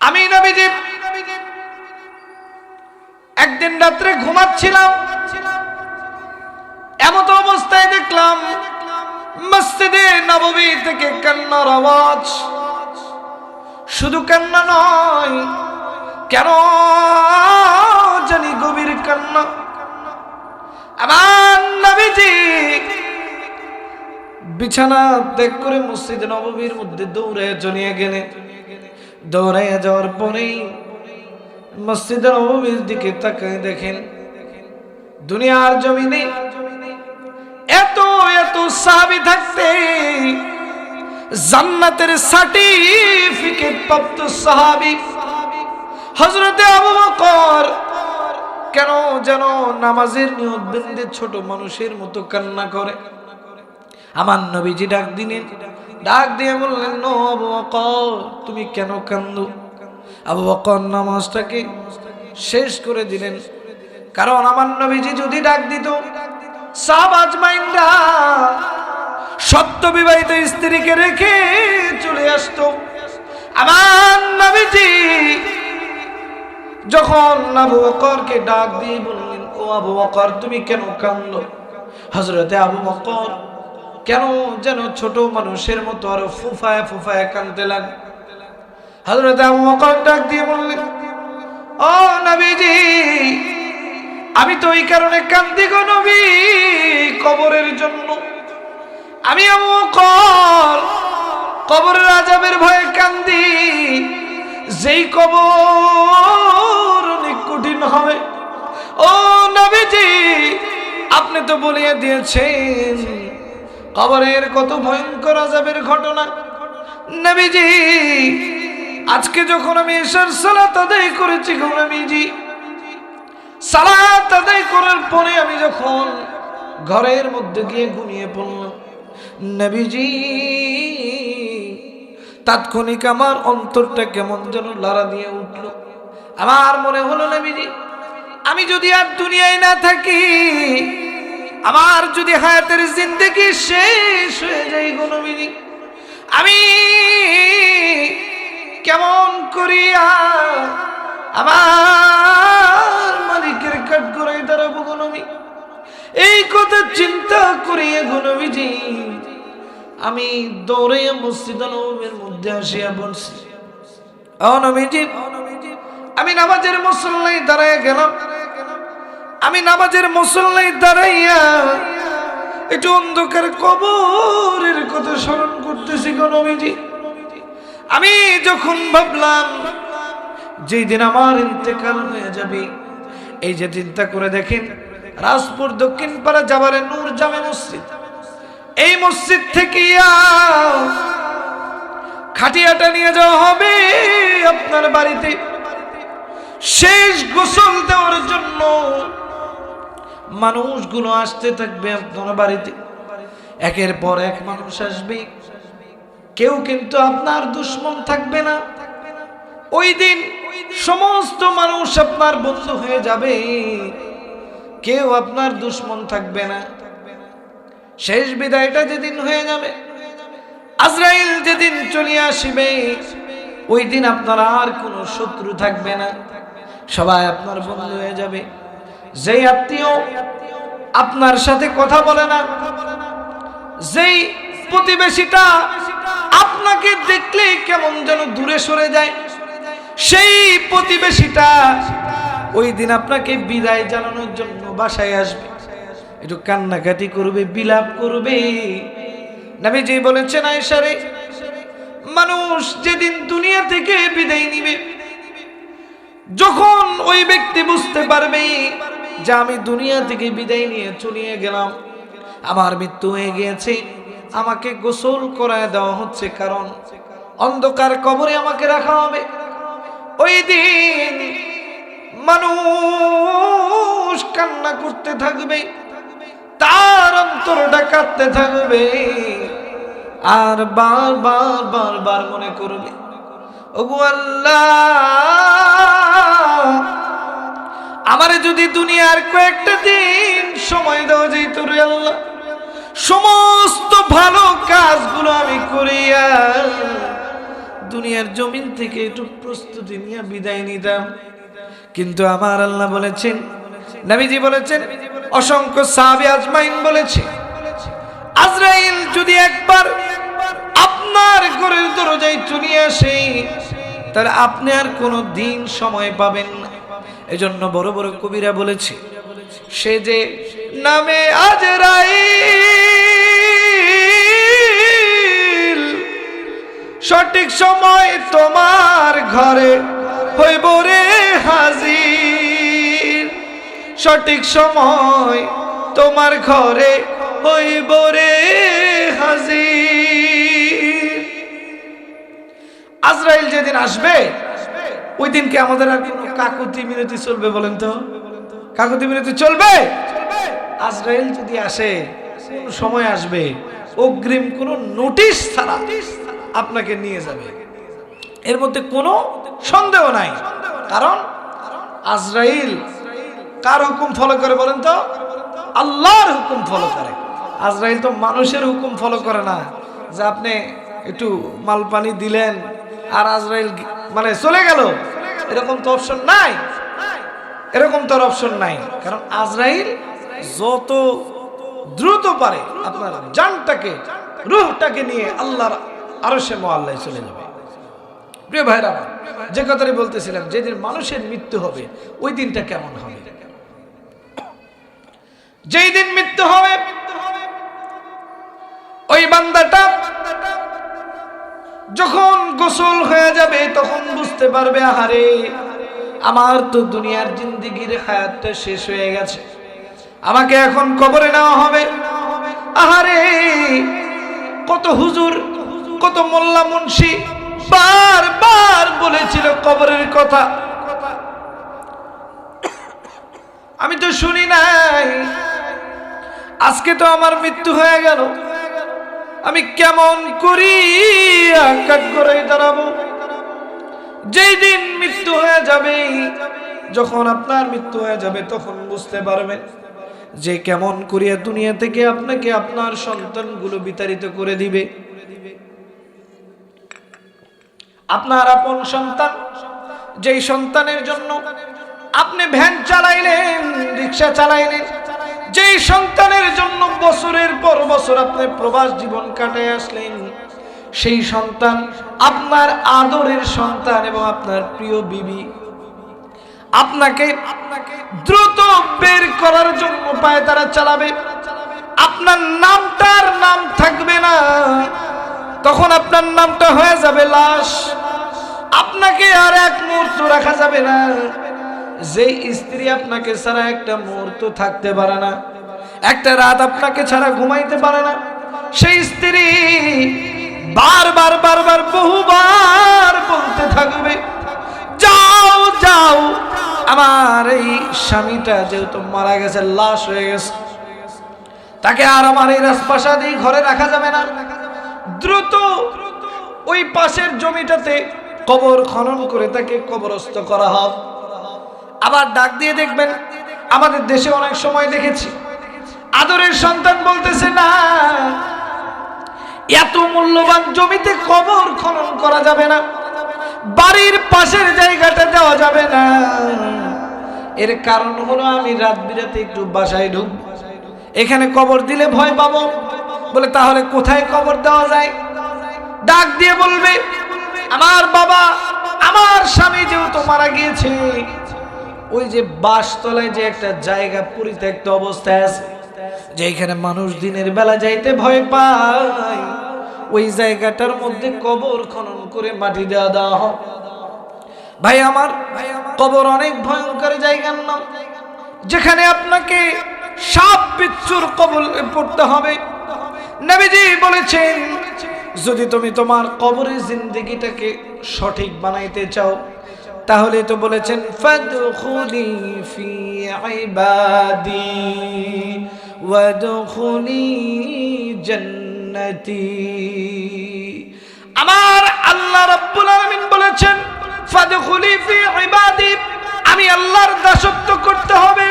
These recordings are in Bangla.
আমি নবীজি একদিন রাত্রে ঘুমাচ্ছিলাম, এমত অবস্থায় দেখলাম মসজিদে নববী থেকে কান্নার আওয়াজ। শুধু কান্না নয়, কেন জানি গভীর কান্না। আমার নবীজি বিছানা ত্যাগ করে মসজিদ নববীর মধ্যে দৌড়ে চলিয়ে গেলেন। দৌড়াইয়া যাওয়ার পরেই মসজিদ নববীর দিকে তাকায় দেখেন দুনিয়ার জমিনে এত এত সাহাবী থাকতে জান্নাতের সার্টিফিকেট প্রাপ্ত সাহাবী হযরতে আবু বকর কেন যেন নামাজের নিয়ত বেঁধে ছোট মানুষের মতো কান্না করে। আমার নবীজি ডাক দিলেন, ডাক দিয়ে বললেন, নো আবু বকর, তুমি কেন কান্দো? আবু বকর নামাজটাকে শেষ করে দিলেন, কারণ আমার নবীজি যদি ডাক দিত সাহাবা আজমাইনরা সত্য বিবাহিত স্ত্রীকে রেখে চলে আসতো। আমার নবীজি যখন আবু বকরকে ডাক দিয়ে বললেন, ও আবু বকর, তুমি কেন কান্দো? হযরতে আবু বকর কেন যেন ছোট মানুষের মতো আর ফুফায় ফুফায় কাঁদতে লাগলো। হযরতে আবু বকর ডাক দিয়ে বললেন, ও নবীজি, আমি তো এই কারণে কাঁদি গো নবী, কবরের জন্য। আমি আবু বকর কবরের আযাবের ভয়ে কাঁদি, যেই কবর অনেক কঠিন হবে। ও নবীজি, আপনি তো বলিয়ে দিয়েছেন কবরের কত ভয়ঙ্কর আযাবের ঘটনা। নবীজি, আজকে যখন আমি ইশার সালাত আদায় করেছি গো নবীজি, সালাত আদায় করার পরে আমি যখন ঘরের মধ্যে গিয়ে ঘুমিয়ে পড়লাম, নবীজি তাৎক্ষণিক আমার অন্তরটা কেমন যেন লড়া দিয়ে উঠল। আমার মনে হলো, নবীজি, আমি যদি আর দুনিয়ায় না থাকি, আমার যদি হায়াতের জিন্দেগি শেষ হয়ে যায় গো নবীজি, আমি কেমন করিয়া আমার মালিকের কাঠগড়ায় দাঁড়াবো গো নবী। এই কথা চিন্তা করিয়া গো নবীজি আমি দৌড়ে মসজিদ নববীর মধ্যে আসিয়া বলছি, ও নবীজি, আমি নামাজের মুসল্লায় দাঁড়াইয়া গেলাম। আমি নামাজের মুসল্লায় দাঁড়াইয়া একটু অন্ধকার কবরের কথা স্মরণ করতেছি গো নবীজি। আমি যখন ভাবলাম যেই দিন আমার ইন্তেকাল হয়ে যাবে, এই যে চিন্তা করে দেখেন, রাজপুর দক্ষিণ পাড়া জাবারে নূর জামে মসজিদ, এই মসজিদ থেকে খাটিয়াটা নিয়ে যাওয়া হবে আপনার বাড়িতে শেষ গোসল দেওয়ার জন্য। মানুষগুলো আসতে থাকবে আপনার বাড়িতে, একের পর এক মানুষ আসবে, কেউ কিন্তু আপনার দুশমন থাকবে না। ওই দিন সমস্ত মানুষ আপনার বন্ধু হয়ে যাবে, কেউ আপনার দুশমন থাকবে না। শেষ বিদায়টা যেদিন হয়ে যাবে, আজরাইল যেদিন চলে আসবে, ওই দিন আপনার আর কোনো শত্রু থাকবে না, সবাই আপনার বন্ধু হয়ে যাবে। যেই আত্মীয় আপনার সাথে কথা বলে না, যেই প্রতিবেশীটা আপনাকে দেখলে কেমন যেন দূরে সরে যায়, সেই প্রতিবেশীটা ওই দিন আপনাকে বিদায় জানানোর জন্য বাসায় আসবে, একটু কান্নাকাটি করবে, বিলাপ করবে। নবীজি বলেছেন, আয়েশা রে, মানুষ যেদিন দুনিয়া থেকে বিদায় নিবে, যখন ওই ব্যক্তি বুঝতে পারবে যে আমি দুনিয়া থেকে বিদায় নিয়ে চলে গেলাম, আমার মৃত্যু হয়ে গিয়েছে, আমাকে গোসল করায় দেওয়া হচ্ছে, কারণ অন্ধকার কবরে আমাকে রাখা হবে। ওই দিন মানুষ কান্না করতে থাকবে, তার অন্তরটা কাঁদতে থাকবে, আর বারবার বারবার মনে করবে, ওগো আল্লাহ, আমারে যদি দুনিয়ার কয়েকটা দিন সময় দেওয়া যেত রে আল্লাহ, সমস্ত ভালো কাজগুলো আমি করিয়া দুনিয়ার জমিন থেকে একটু প্রস্তুতি নিয়ে বিদায় নিতাম, কিন্তু আমার আল্লাহ বলেছেন, নবীজি বলেছেন, অসংখ্য সাহাবী আজমাইন বলেছে, আজরাইল যদি একবার আপনার ঘরের দরজায় চলে আসে তাহলে আপনি আর কোনো দিন সময় পাবেন না। এজন্য বড় বড় কবিরা বলেছে, সে যে নামে আজরাইল, সঠিক সময় তোমার ঘরে হইব রে হাজির, সঠিক সময় তোমার ঘরে হইব রে হাজির। আজরাইল যেদিন আসবে ওই দিন কি আমাদের আর কোনো কাকুতি মিনতি চলবে বলেন তো? কাকুতি মিনতি চলবে? আজরাইল যদি আসে, কোন সময় আসবে, অগ্রিম কোনো নোটিশ ছাড়া আপনাকে নিয়ে যাবে, এর মধ্যে কোনো সন্দেহ নাই। কারণ আজরাইল কার হুকুম ফলো করে বলেন তো? আল্লাহর হুকুম ফলো করে। আজরাইল তো মানুষের হুকুম ফলো করে না, যে আপনি একটু মাল পানি দিলেন আর আজরাইল মানে চলে গেল, এরকম তো অপশন নাই, এরকম তো অপশন নাই। কারণ আজরাইল যত দ্রুত পারে আপনার জানটাকে, রূহটাকে নিয়ে আল্লাহর আরশে মুআল্লায় চলে যাবে। প্রিয় ভাইরা, যে কথাটি বলতেছিলাম, যেদিন মানুষের মৃত্যু হবে ওই দিনটা কেমন হবে? যেই দিন মৃত্যু হবে ওই বান্দাটা যখন গোসল হয়ে যাবে তখন বুঝতে পারবে, আহারে আমার তো দুনিয়ার জিন্দেগির হায়াতটা শেষ হয়ে গেছে, আমাকে এখন কবরে নেওয়া হবে। আহারে কত হুজুর, কত মোল্লা মুন্সি বারবার বলেছিল কবরের কথা, আমি তো শুনি নাই। আজকে তো আমার মৃত্যু হয়ে গেল, আমি কেমন করি কাঠগড়ায় দাঁড়াবো? যেই দিন মৃত্যু হয়ে যাবে, যখন আপনার মৃত্যু হয়ে যাবে তখন বুঝতে পারবেন যে কেমন করিয়া দুনিয়া থেকে আপনাকে আপনার সন্তানগুলো বিতাড়িত করে দিবে। আপনার আপন সন্তান, যেই সন্তানের জন্য আপনি ভ্যান চালাইলেন, রিক্সা চালাইলেন, যেই সন্তানের জন্য বছরের পর বছর আপনি প্রবাস জীবন কাটায় আসলেন, সেই সন্তান আপনার আদরের সন্তান এবং আপনার প্রিয় বিবি আপনাকে দ্রুত বের করার জন্য পায়ে তারা চালাবে। আপনার নামটার নাম থাকবে না, তখন আপনার নামটা হয়ে যাবে লাশ। আপনাকে আর এক মুহূর্ত রাখা যাবে না। যেই স্ত্রী আপনাকে ছাড়া একটা মুহূর্ত থাকতে পারে না, একটা রাত আপনাকে ছাড়া ঘুমাইতে পারে না, সেই স্ত্রী বারবার বারবার বহুবার বলতে থাকবে, যাও যাও, আমার এই স্বামীটা যেহেতু মারা গেছে, লাশ হয়ে গেছে, তাকে আর আমার এই রাজপ্রাসাদে ঘরে রাখা যাবে না। দ্রুত ওই পাশের জমিটাতে কবর খনন করে তাকে কবরস্থ করা হোক। আবার ডাক দিয়ে দেখবেন, আমাদের দেশে অনেক সময় দেখেছি আদরের সন্তান বলতেছে, না, এত মূল্যবান জমিতে কবর খনন করা যাবে না, বাড়ির পাশের জায়গাটা দেওয়া যাবে না। এর কারণ হলো আমি রাত বিরাতে একটু বাসায় ঢুকবো, এখানে কবর দিলে ভয় পাবো। বলে তাহলে কোথায় কবর দেওয়া যায়? ডাক দিয়ে বলবে, আমার বাবা, আমার স্বামী যেহেতু মারা গিয়েছে, ওই যে বাসতলায় যে একটা জায়গা পরিত্যক্ত অবস্থায় আছে, যেখানে মানুষ দিনের বেলা যাইতে ভয় পায়, ওই জায়গাটার মধ্যে কবর খনন করে মাটি দেওয়া হয়। ভাই আমার, কবর অনেক ভয়ঙ্কর জায়গার নাম, যেখানে আপনাকে সাপ বিচ্ছুর কবলে পড়তে হবে। নবীজি বলেছেন, যদি তুমি তোমার কবরের জিন্দেগিটাকে সঠিক বানাইতে চাও, তাহলে তো বলেছেন, ফাদখুলি ফি ইবাদি ওয়াদখুলি জান্নাতি। আমার আল্লাহ রাব্বুল আলামিন বলেছেন, ফাদখুলি ফি ইবাদি, আমি আল্লাহর দাসত্ব করতে হবে,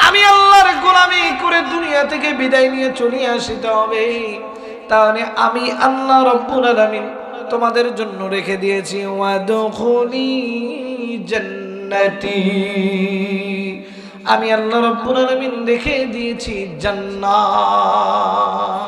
আমি আল্লাহর গোলামি করে দুনিয়া থেকে বিদায় নিয়ে চলে আসতে হবে। তাহলে আমি আল্লাহ রাব্বুল আলামিন তোমাদের জন্য রেখে দিয়েছি। ওয়াদখুলি জান্নাতি, আমি আল্লাহ রাব্বুল আলামিন রেখে দিয়েছি জান্নাত।